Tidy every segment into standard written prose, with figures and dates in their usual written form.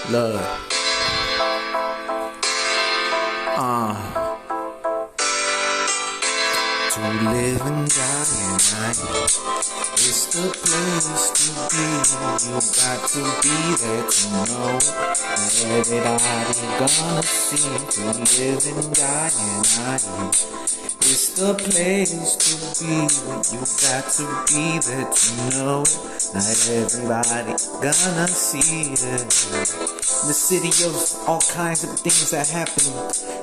Love. To live and die and night. It's the place to be. You got to be there to know that everybody gonna see. To live and die and night. It's the place to be. You got to be there to know not everybody gonna see it. In the city of all kinds of things that happen.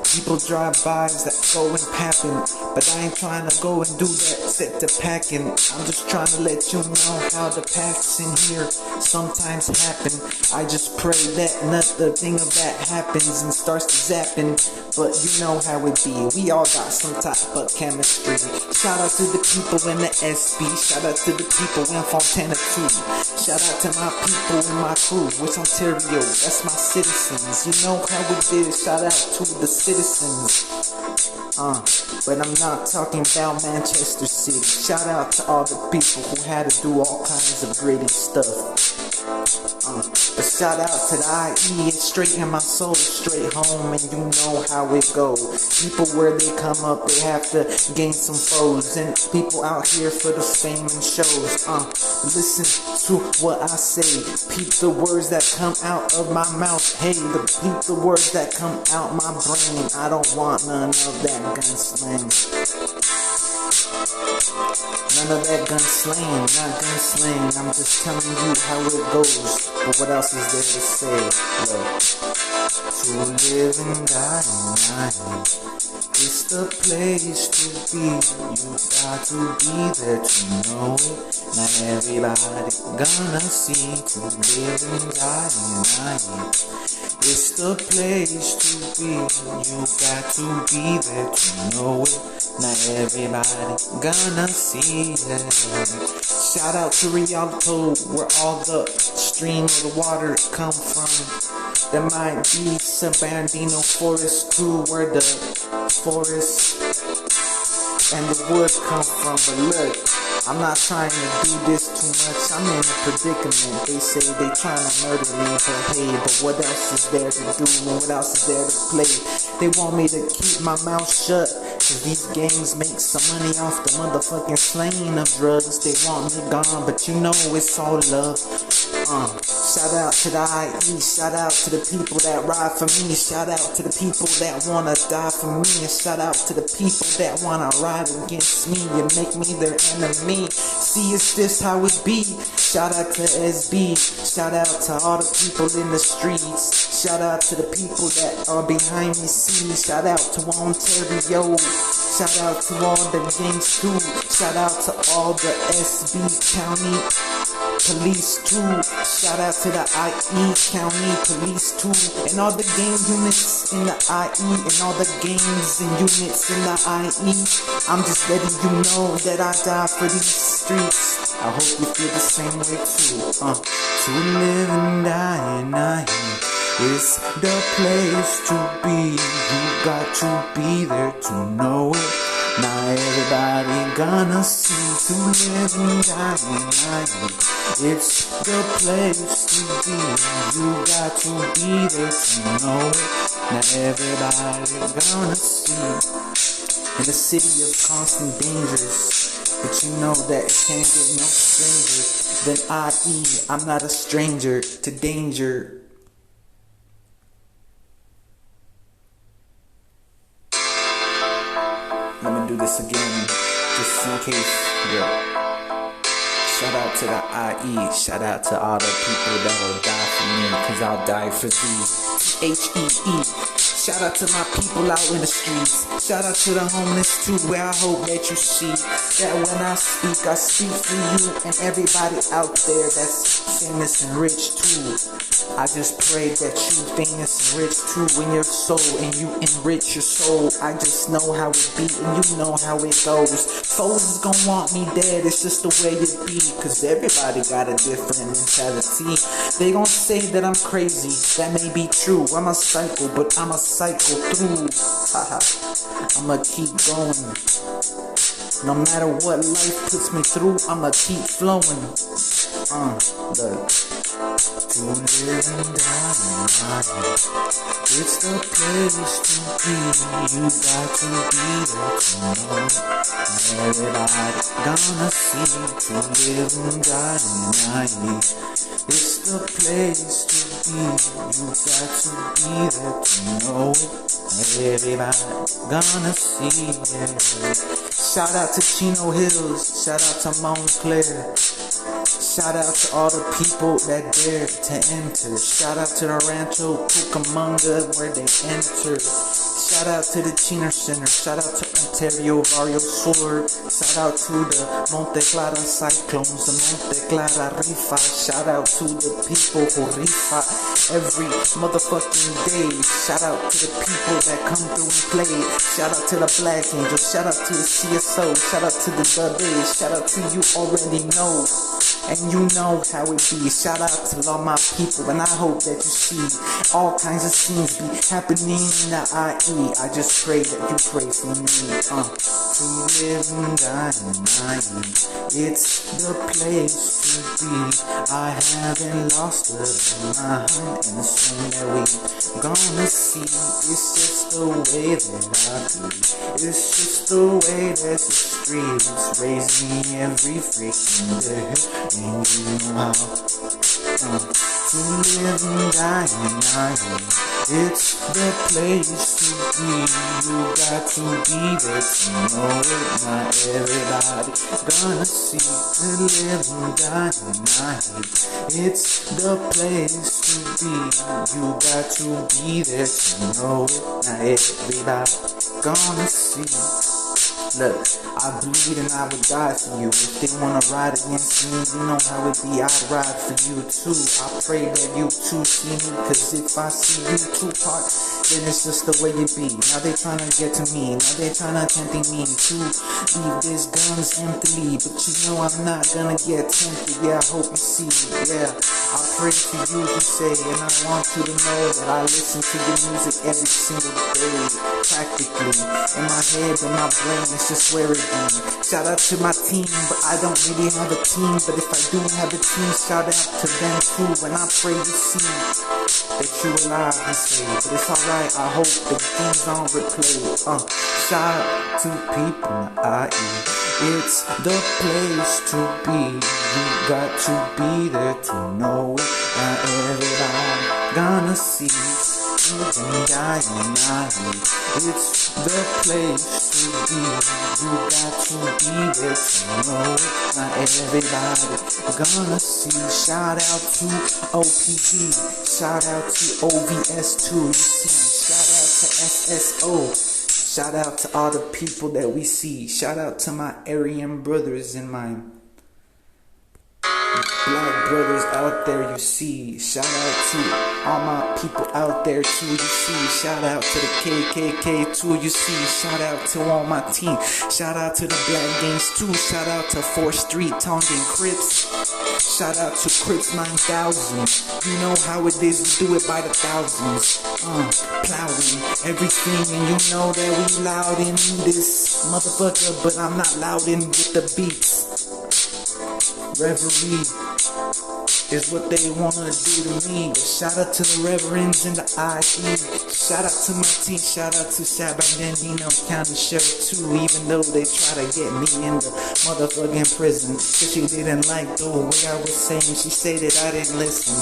People drive-bys that go and happen. But I ain't trying to go and do that set to packing. I'm just trying to let you know how the packs in here sometimes happen. I just pray that nothing of that happens and starts to zapping. But you know how it be. We all got some type of chemistry. Shout out to the people in the SB. Shout out to the people in Fontana too. Shout out to my people in my crew. West Ontario, that's my citizens. You know how it is. Shout out to the citizens. But I'm not talking about Manchester City. Shout out to all the people who had to do all kinds of gritty stuff. But shout out to the IE, it's straight in my soul, straight home, and you know how it goes. People where they come up, they have to gain some foes, and people out here for the fame and shows. Listen to what I say, peep the words that come out of my mouth. Hey, peep the words that come out my brain. I don't want none of that gunsling. None of that gunsling, not gunsling. I'm just telling you how it goes. But what else is there to say? Look. To live and die and night. It's the place to be. You got to be there to know it. Not everybody gonna see. To live and die and night. It's the place to be. You got to be there to know it. Not everybody gonna see it. Shout out to Rialto, where all the stream of the water come from. There might be some Bandino forest too, where the forest and the wood come from. But look, I'm not trying to do this too much. I'm in a predicament. They say they trying to murder me, but hey, but what else is there to do and what else is there to play? They want me to keep my mouth shut, cause these games make some money off the motherfucking slaying of drugs. They want me gone, but you know it's all love. Shout out to the IE, shout out to the people that ride for me. Shout out to the people that wanna die for me. And shout out to the people that wanna ride against me and make me their enemy. See, it's just how it be. Shout out to SB, shout out to all the people in the streets. Shout out to the people that are behind the scenes. Shout out to Ontario. Shout out to all the gangs too. Shout out to all the SB County Police too. Shout out to the IE County Police too. And all the gang units in the IE. And all the gangs and units in the IE. I'm just letting you know that I die for these streets. I hope you feel the same way too. To live and die and night. It's the place to be. You got to be there to know it. Not everybody gonna see. To live and die and night. It's the place to be. You got to be there to know it. Not everybody gonna see. In the city of constant dangers. But you know that it can't get no stranger than IE. I'm not a stranger to danger. Let me do this again, just in case. Yeah. Shout out to the IE. Shout out to all the people that'll die for me, cause I'll die for thee. HEE. Shout out to my people out in the streets. Shout out to the homeless too, where I hope that you see that when I speak for you and everybody out there that's famous and rich too. I just pray that you famous and rich too in your soul, and you enrich your soul. I just know how it be, and you know how it goes. Foes is gonna want me dead, it's just the way it be, cause everybody got a different mentality. They gon' say that I'm crazy, that may be true. I'm a psycho, but I'm a cycle through. Haha, I'ma keep going. No matter what life puts me through, I'ma keep flowing. Look. To live and die, it's the place to be. You got to be there to know. Everybody gonna see. To live and die, it's the place to be. You got to be there to know it. Everybody gonna see. Yeah. Shout out to Chino Hills. Shout out to Montclair. Shout out to all the people that dared to enter. Shout out to the Rancho Cucamonga where they entered. Shout out to the Chino Center. Shout out to Ontario Barrio Sur. Shout out to the Monte Clara Cyclones, the Monte Clara Rifa. Shout out to the people who rifa every motherfucking day. Shout out to the people that come through and play. Shout out to the Black Angels. Shout out to the CSO. Shout out to the Dubbies. Shout out to you already know. And you know how it be. Shout out to all my people, and I hope that you see all kinds of scenes be happening in the IE. I just pray that you pray for me. To live and die in IE, it's the place to be. I haven't lost the mind, and soon that we gonna see. It's just the way that I be. It's just the way that the streets raise me every freaking day. And you know how to live and die in IE. It's the place to be. You got to be there to know it. Not everybody gonna see. To live and die in IE. It's the place to be. You got to be there to know it. Not everybody gonna see. Look, I bleed and I would die for you. If they wanna ride against me, you know how it be, I'd ride for you too. I pray that you too see me, cause if I see you too hard, then it's just the way it be. Now they tryna get to me, now they tryna tempt me to leave these guns empty. But you know I'm not gonna get tempted, yeah, I hope you see. Yeah, I pray for you to say, and I want you to know that I listen to your music every single day. Practically, in my head and my brain, it's just where it be. Shout out to my team, but I don't really have a team. But if I do have a team, shout out to them too. And I pray to see that you alive and safe. But it's alright, I hope the things on replay. Shout out to people in the IE. It's the place to be. You got to be there to know it. Not everybody gonna see. And die in IE. It's the place to be. You got to be there to know it. Not everybody gonna see. Shout out to OPP. Shout out to OVS2. You see. Shout out to SSO. Shout out to all the people that we see. Shout out to my Aryan brothers and my Black brothers out there, you see. Shout out to all my people out there too, you see. Shout out to the KKK too, you see. Shout out to all my team. Shout out to the Black Gangs too. Shout out to 4th Street, Tongan Crips. Shout out to Crips 9000. You know how it is, we do it by the thousands. Plowing everything, and you know that we loud in this motherfucker, but I'm not loud in with the beats. Reverie is what they wanna do to me. But shout out to the reverends in the IE. Shout out to my team. Shout out to San Bernardino County Sheriff too. Even though they try to get me in the motherfucking prison, cause she didn't like the way I was saying. She said that I didn't listen.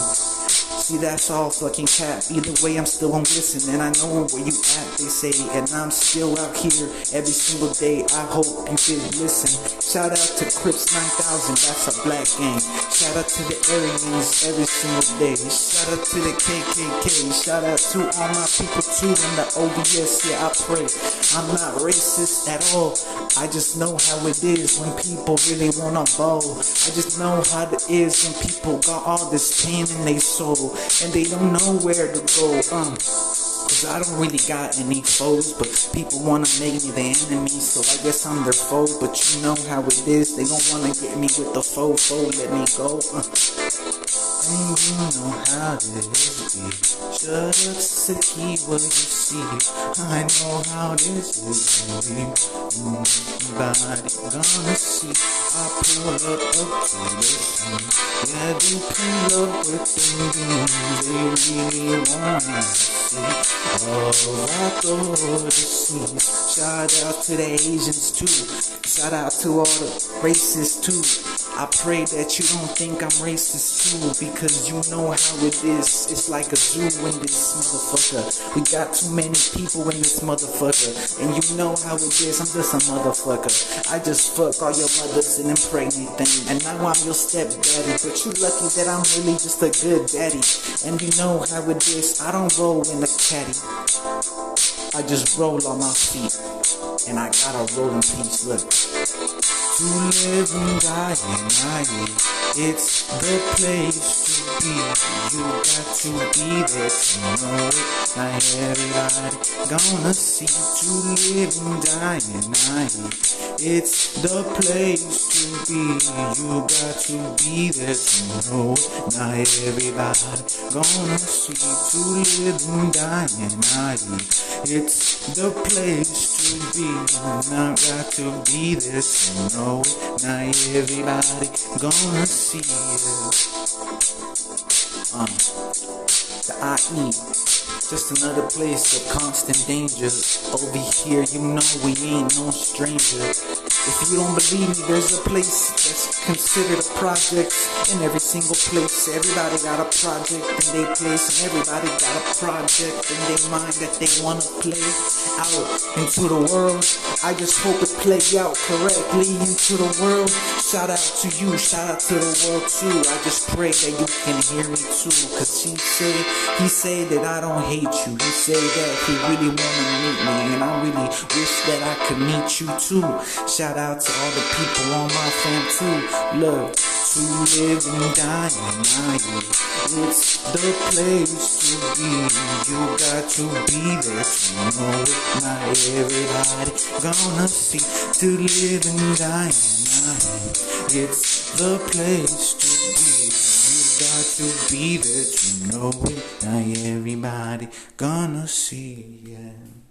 See, that's all fucking cap. Either way, I'm still on listen, and I know where you at, they say, and I'm still out here every single day. I hope you did listen. Shout out to Crips 9000, that's a Black gang. Shout out to the Aryans every single day. Shout out to the KKK. Shout out to all my people too in the OBS. Yeah, I pray I'm not racist at all. I just know how it is when people really wanna ball. I just know how it is when people got all this pain in their soul and they don't know where to go. Cause I don't really got any foes, but people wanna make me the enemy, so I guess I'm their foe. But you know how it is, they gon' wanna get me with the foe, let me go. And you know how it be. Shut up, Saki, what you see. I know how this is gonna be. Nobody gonna see. I pull up to the scene. Yeah, they pull up with them beans. They really wanna see. Oh, I go to see. Shout out to the Asians too. Shout out to all the racists too. I pray that you don't think I'm racist too, because you know how it is. It's like a zoo in this motherfucker. We got too many people in this motherfucker, and you know how it is. I'm just a motherfucker. I just fuck all your mothers and impregnate them, and now I'm your stepdaddy. But you lucky that I'm really just a good daddy. And you know how it is. I don't roll in a caddy. I just roll on my feet, and I got a rolling piece. Look. To live and die in Ireri, it's the place to be. You got to be there to know it. Not everybody gonna see. To live and die in Ireri, it's the place to be. You got to be there to know it. Not everybody gonna see. To live and die in Ireri, it's the place to be. I got to be there to know. Not everybody gonna see it. The IE, just another place of constant danger. Over here, you know we ain't no stranger. If you don't believe me, there's a place that's considered a project in every single place. Everybody got a project in their place, and everybody got a project in their mind that they wanna play out into the world. I just hope it play out correctly into the world. Shout out to you, shout out to the world too. I just pray that you can hear me too, cause he say that I don't hate you. He say that he really wanna meet me, and I really wish that I could meet you too. Shout out to all the people on my fam too. Look, to live and die in Ireri, it's the place to be. You got to be there to know it. Not everybody gonna see. To live and die in Ireri, it's the place to be. You got to be there to know it. Not everybody gonna see. Yeah.